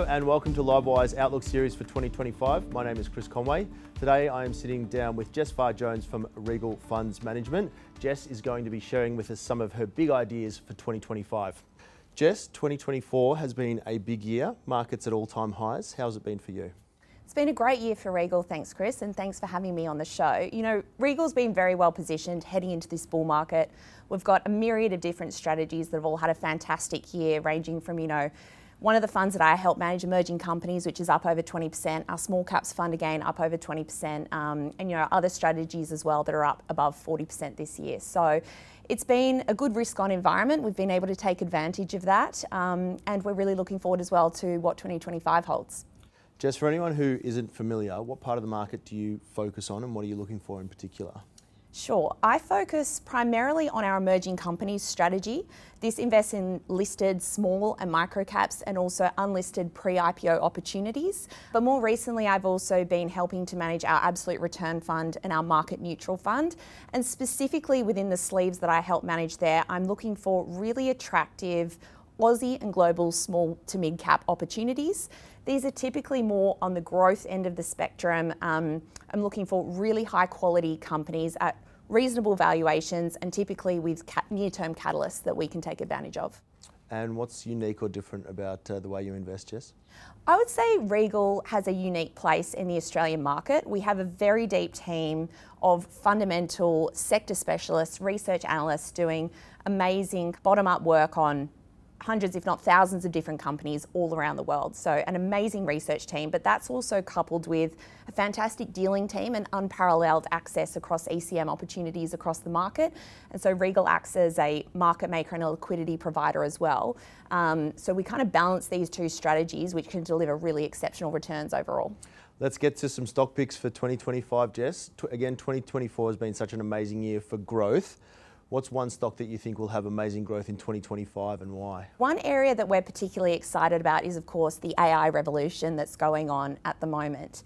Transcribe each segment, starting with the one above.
and welcome to Livewire Outlook Series for 2025. My name is Chris Conway. Today I am sitting down with Jess Farr-Jones from Regal Funds Management. Jess is going to be sharing with us some of her big ideas for 2025. Jess, 2024 has been a big year, markets at all-time highs. How's it been for you? It's been a great year for Regal, thanks Chris, and thanks for having me on the show. You know, Regal's been very well positioned heading into this bull market. We've got a myriad of different strategies that have all had a fantastic year, ranging from, one of the funds that I help manage, emerging companies, which is up over 20%, our small caps fund again up over 20%, and other strategies as well that are up above 40% this year. So it's been a good risk on environment. We've been able to take advantage of that, and we're really looking forward as well to what 2025 holds. Jess, for anyone who isn't familiar, what part of the market do you focus on and what are you looking for in particular? Sure. I focus primarily on our emerging companies strategy. This invests in listed small and micro caps and also unlisted pre-IPO opportunities. But more recently, I've also been helping to manage our absolute return fund and our market neutral fund. And specifically within the sleeves that I help manage there, I'm looking for really attractive Aussie and global small to mid cap opportunities. These are typically more on the growth end of the spectrum. I'm looking for really high quality companies at reasonable valuations and typically with near-term catalysts that we can take advantage of. And what's unique or different about the way you invest, Jess? I would say Regal has a unique place in the Australian market. We have a very deep team of fundamental sector specialists, research analysts doing amazing bottom-up work on hundreds, if not thousands of different companies all around the world. So an amazing research team, but that's also coupled with a fantastic dealing team and unparalleled access across ECM opportunities across the market. And so Regal acts as a market maker and a liquidity provider as well. So we kind of balance these two strategies, which can deliver really exceptional returns overall. Let's get to some stock picks for 2025, Jess. Again, 2024 has been such an amazing year for growth. What's one stock that you think will have amazing growth in 2025 and why? One area that we're particularly excited about is, of course, the AI revolution that's going on at the moment.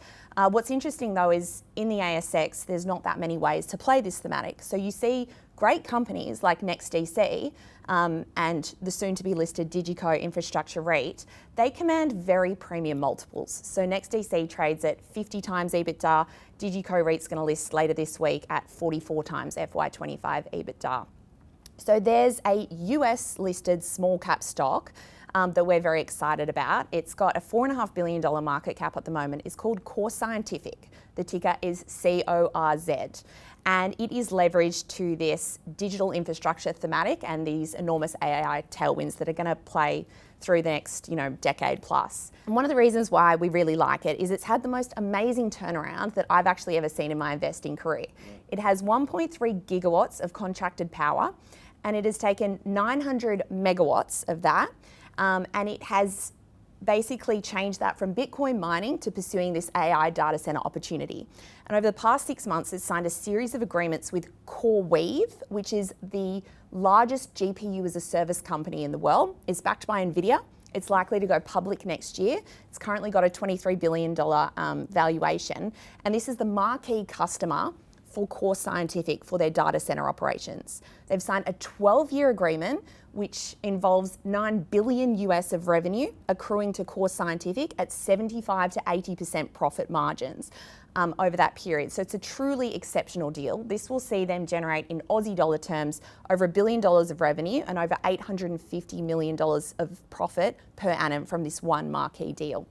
What's interesting though is in the ASX, there's not that many ways to play this thematic. So you see great companies like NextDC and the soon to be listed DigiCo Infrastructure REIT, they command very premium multiples. So NextDC trades at 50 times EBITDA, DigiCo REIT's going to list later this week at 44 times FY25 EBITDA. So there's a US listed small cap stock that we're very excited about. It's got a $4.5 billion market cap at the moment. It's called Core Scientific. The ticker is CORZ. And it is leveraged to this digital infrastructure thematic and these enormous AI tailwinds that are going to play through the next, decade plus. And one of the reasons why we really like it is it's had the most amazing turnaround that I've actually ever seen in my investing career. It has 1.3 gigawatts of contracted power, and it has taken 900 megawatts of that, and it has basically changed that from Bitcoin mining to pursuing this AI data center opportunity. And over the past 6 months, it's signed a series of agreements with CoreWeave, which is the largest GPU as a service company in the world. It's backed by NVIDIA. It's likely to go public next year. It's currently got a $23 billion valuation. And this is the marquee customer for Core Scientific for their data center operations. They've signed a 12-year agreement which involves $9 billion US of revenue accruing to Core Scientific at 75 to 80% profit margins over that period. So it's a truly exceptional deal. This will see them generate in Aussie dollar terms over $1 billion of revenue and over $850 million of profit per annum from this one marquee deal.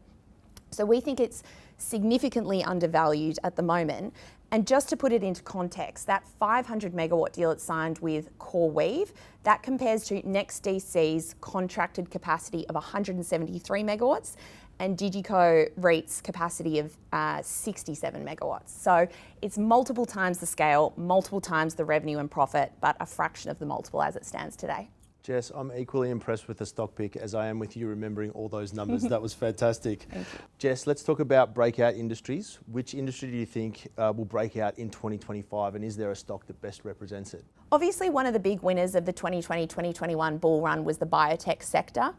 So we think it's significantly undervalued at the moment. And just to put it into context, that 500 megawatt deal it signed with CoreWeave, that compares to NextDC's contracted capacity of 173 megawatts and DigiCo REIT's capacity of 67 megawatts. So it's multiple times the scale, multiple times the revenue and profit, but a fraction of the multiple as it stands today. Jess, I'm equally impressed with the stock pick as I am with you remembering all those numbers. That was fantastic. Thank you. Jess, let's talk about breakout industries. Which industry do you think will break out in 2025 and is there a stock that best represents it? Obviously, one of the big winners of the 2020-2021 bull run was the biotech sector.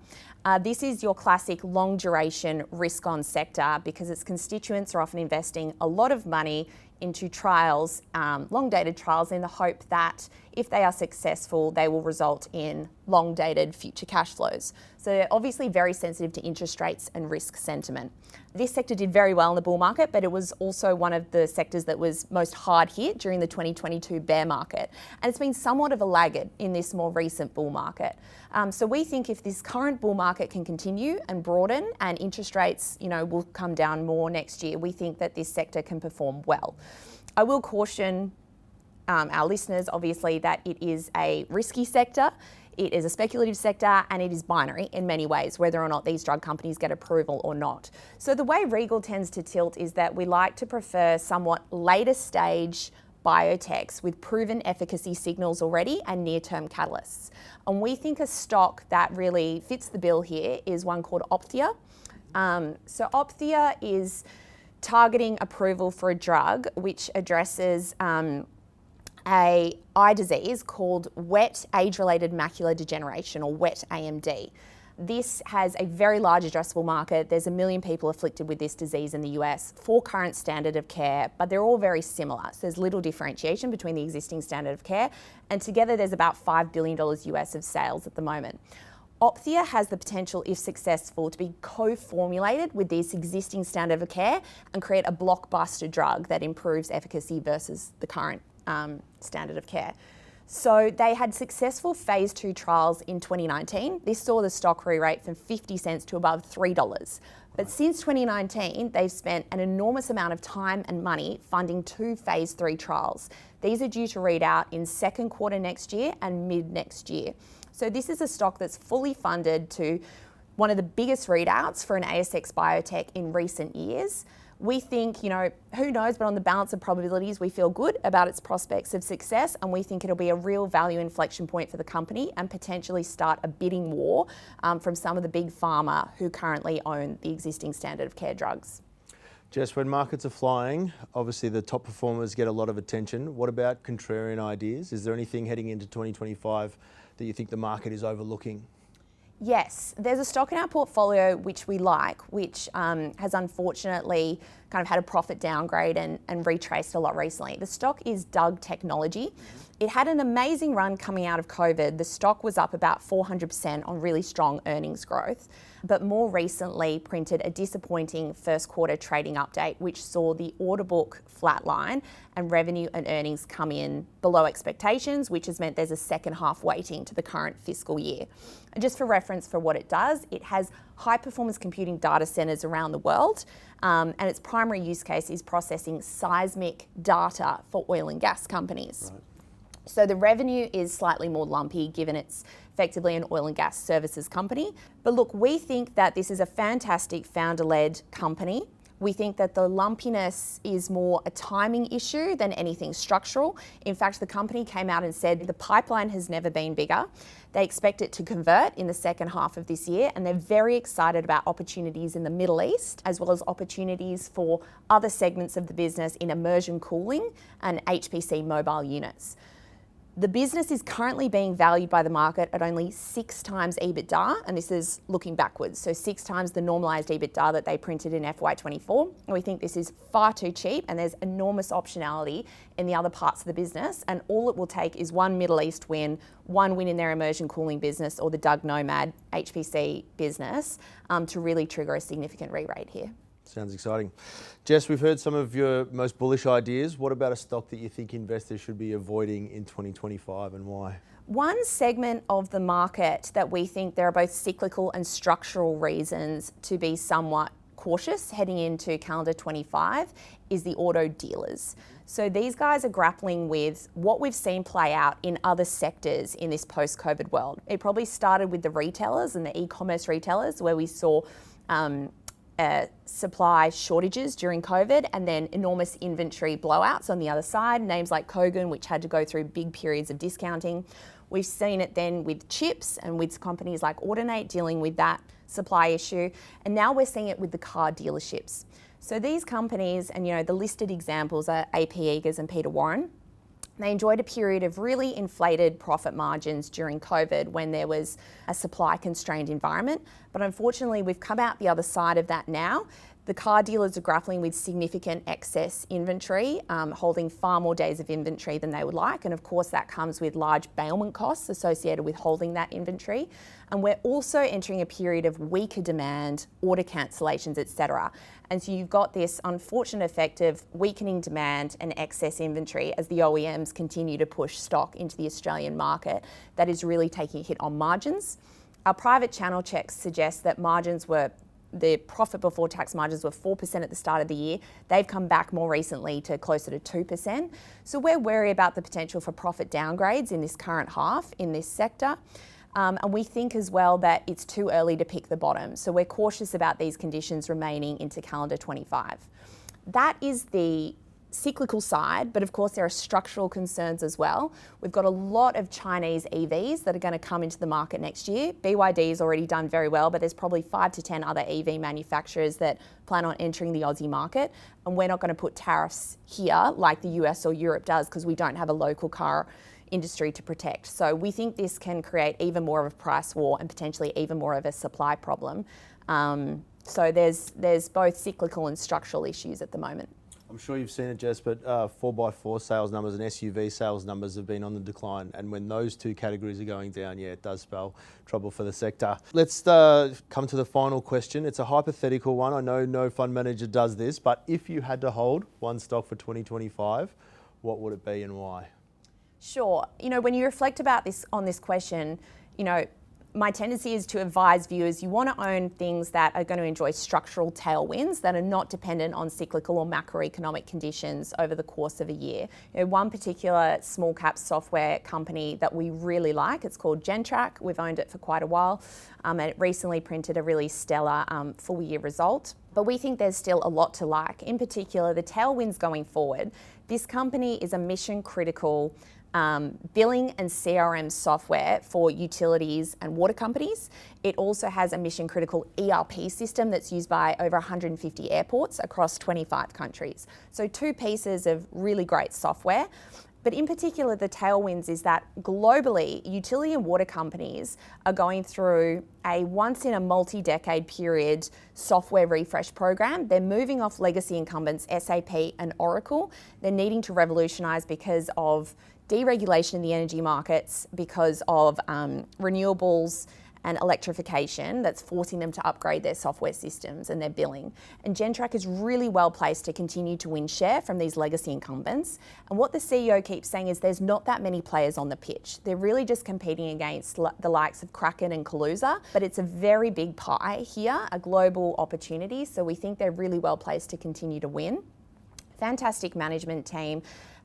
This is your classic long duration risk on sector because its constituents are often investing a lot of money into trials, long dated trials, in the hope that if they are successful, they will result in long dated future cash flows. So they're obviously very sensitive to interest rates and risk sentiment. This sector did very well in the bull market, but it was also one of the sectors that was most hard hit during the 2022 bear market. And it's been somewhat of a laggard in this more recent bull market. So we think if this current bull market can continue and broaden and interest rates, will come down more next year, we think that this sector can perform well. I will caution our listeners, obviously, that it is a risky sector. It is a speculative sector and it is binary in many ways, whether or not these drug companies get approval or not. So the way Regal tends to tilt is that we like to prefer somewhat later stage biotechs with proven efficacy signals already and near-term catalysts. And we think a stock that really fits the bill here is one called Opthea. So Opthea is targeting approval for a drug which addresses a eye disease called wet age-related macular degeneration, or wet AMD. This has a very large addressable market. There's 1 million people afflicted with this disease in the US, 4 current standard of care, but they're all very similar. So there's little differentiation between the existing standard of care, and together there's about $5 billion US of sales at the moment. Opthea has the potential, if successful, to be co-formulated with this existing standard of care and create a blockbuster drug that improves efficacy versus the current standard of care. So they had successful phase 2 trials in 2019. This saw the stock re-rate from 50 cents to above $3. But since 2019, they've spent an enormous amount of time and money funding 2 phase 3 trials. These are due to read out in second quarter next year and mid next year. So this is a stock that's fully funded to one of the biggest readouts for an ASX biotech in recent years. We think, who knows, but on the balance of probabilities, we feel good about its prospects of success, and we think it'll be a real value inflection point for the company and potentially start a bidding war from some of the big pharma who currently own the existing standard of care drugs. Jess, when markets are flying, obviously the top performers get a lot of attention. What about contrarian ideas? Is there anything heading into 2025 that you think the market is overlooking? Yes, there's a stock in our portfolio which we like, which has unfortunately kind of had a profit downgrade and retraced a lot recently. The stock is Doug Technology. It had an amazing run coming out of COVID. The stock was up about 400% on really strong earnings growth, but more recently printed a disappointing first quarter trading update, which saw the order book flatline and revenue and earnings come in below expectations, which has meant there's a second half weighting to the current fiscal year. And just for reference for what it does, it has high performance computing data centers around the world, and its primary use case is processing seismic data for oil and gas companies. Right. So the revenue is slightly more lumpy given it's effectively an oil and gas services company. But look, we think that this is a fantastic founder-led company. We think that the lumpiness is more a timing issue than anything structural. In fact, the company came out and said the pipeline has never been bigger. They expect it to convert in the second half of this year, and they're very excited about opportunities in the Middle East, as well as opportunities for other segments of the business in immersion cooling and HPC mobile units. The business is currently being valued by the market at only 6 times EBITDA, and this is looking backwards, so 6 times the normalised EBITDA that they printed in FY24. And we think this is far too cheap, and there's enormous optionality in the other parts of the business, and all it will take is one Middle East win, one win in their immersion cooling business or the Doug Nomad HPC business to really trigger a significant re-rate here. Sounds exciting. Jess, we've heard some of your most bullish ideas. What about a stock that you think investors should be avoiding in 2025 and why? One segment of the market that we think there are both cyclical and structural reasons to be somewhat cautious heading into calendar 25 is the auto dealers. So these guys are grappling with what we've seen play out in other sectors in this post-COVID world. It probably started with the retailers and the e-commerce retailers where we saw supply shortages during COVID and then enormous inventory blowouts on the other side, names like Kogan, which had to go through big periods of discounting. We've seen it then with chips and with companies like Audinate dealing with that supply issue. And now we're seeing it with the car dealerships. So these companies, and the listed examples are AP Eagers and Peter Warren. They enjoyed a period of really inflated profit margins during COVID when there was a supply constrained environment. But unfortunately, we've come out the other side of that now. The car dealers are grappling with significant excess inventory, holding far more days of inventory than they would like. And of course, that comes with large bailment costs associated with holding that inventory. And we're also entering a period of weaker demand, order cancellations, etc. And so you've got this unfortunate effect of weakening demand and excess inventory as the OEMs continue to push stock into the Australian market. That is really taking a hit on margins. Our private channel checks suggest that the profit before tax margins were 4% at the start of the year. They've come back more recently to closer to 2%. So we're wary about the potential for profit downgrades in this current half in this sector. And we think as well that it's too early to pick the bottom. So we're cautious about these conditions remaining into calendar 25. That is the cyclical side, but of course there are structural concerns as well. We've got a lot of Chinese EVs that are going to come into the market next year. BYD has already done very well, but there's probably 5 to 10 other EV manufacturers that plan on entering the Aussie market. And we're not going to put tariffs here like the US or Europe does because we don't have a local car industry to protect. So we think this can create even more of a price war and potentially even more of a supply problem. So there's both cyclical and structural issues at the moment. I'm sure you've seen it, Jess, but 4x4 sales numbers and SUV sales numbers have been on the decline. And when those two categories are going down, yeah, it does spell trouble for the sector. Let's come to the final question. It's a hypothetical one. I know no fund manager does this, but if you had to hold one stock for 2025, what would it be and why? Sure. When you reflect about this on this question, my tendency is to advise viewers you want to own things that are going to enjoy structural tailwinds that are not dependent on cyclical or macroeconomic conditions over the course of a year. One particular small cap software company that we really like, it's called Gentrack. We've owned it for quite a while. And it recently printed a really stellar full year result. But we think there's still a lot to like. In particular, the tailwinds going forward. This company is a mission critical billing and CRM software for utilities and water companies. It also has a mission critical ERP system that's used by over 150 airports across 25 countries. So 2 pieces of really great software. But in particular, the tailwinds is that globally, utility and water companies are going through a once in a multi-decade period software refresh program. They're moving off legacy incumbents, SAP and Oracle. They're needing to revolutionise because of deregulation in the energy markets, because of renewables and electrification that's forcing them to upgrade their software systems and their billing. And Gentrack is really well placed to continue to win share from these legacy incumbents. And what the CEO keeps saying is there's not that many players on the pitch. They're really just competing against the likes of Kraken and Kaluza, but it's a very big pie here, a global opportunity. So we think they're really well placed to continue to win. Fantastic management team.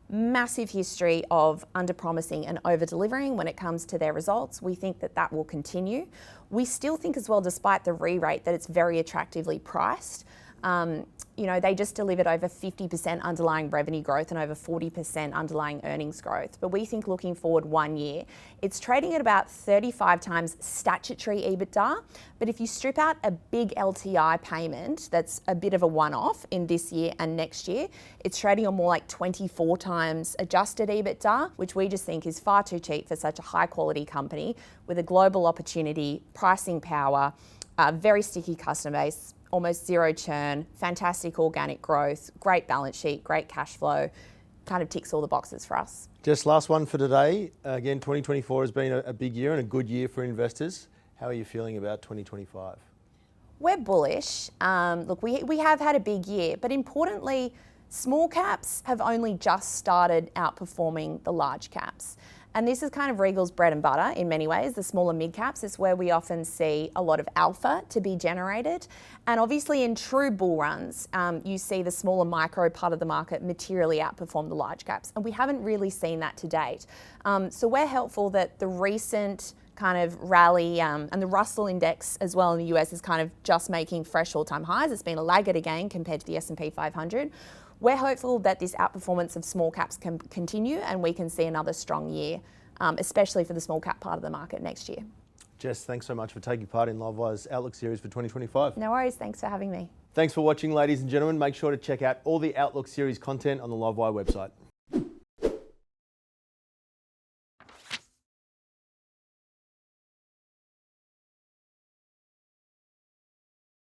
Massive history of under-promising and over-delivering when it comes to their results. We think that that will continue. We still think as well, despite the re-rate, that it's very attractively priced. They just delivered over 50% underlying revenue growth and over 40% underlying earnings growth. But we think looking forward 1 year, it's trading at about 35 times statutory EBITDA. But if you strip out a big LTI payment, that's a bit of a one-off in this year and next year, it's trading on more like 24 times adjusted EBITDA, which we just think is far too cheap for such a high quality company with a global opportunity, pricing power, very sticky customer base, almost zero churn, fantastic organic growth, great balance sheet, great cash flow, kind of ticks all the boxes for us. Just last one for today. Again, 2024 has been a big year and a good year for investors. How are you feeling about 2025? We're bullish. Look, we have had a big year, but importantly, small caps have only just started outperforming the large caps. And this is kind of Regal's bread and butter in many ways, the smaller mid caps. It's where we often see a lot of alpha to be generated. And obviously in true bull runs, you see the smaller micro part of the market materially outperform the large caps. And we haven't really seen that to date. So we're helpful that the recent kind of rally and the Russell index as well in the US is kind of just making fresh all-time highs. It's been a laggard again compared to the S&P 500. We're hopeful that this outperformance of small caps can continue and we can see another strong year, especially for the small cap part of the market next year. Jess, thanks so much for taking part in Livewire's Outlook series for 2025. No worries, thanks for having me. Thanks for watching, ladies and gentlemen. Make sure to check out all the Outlook series content on the Livewire website.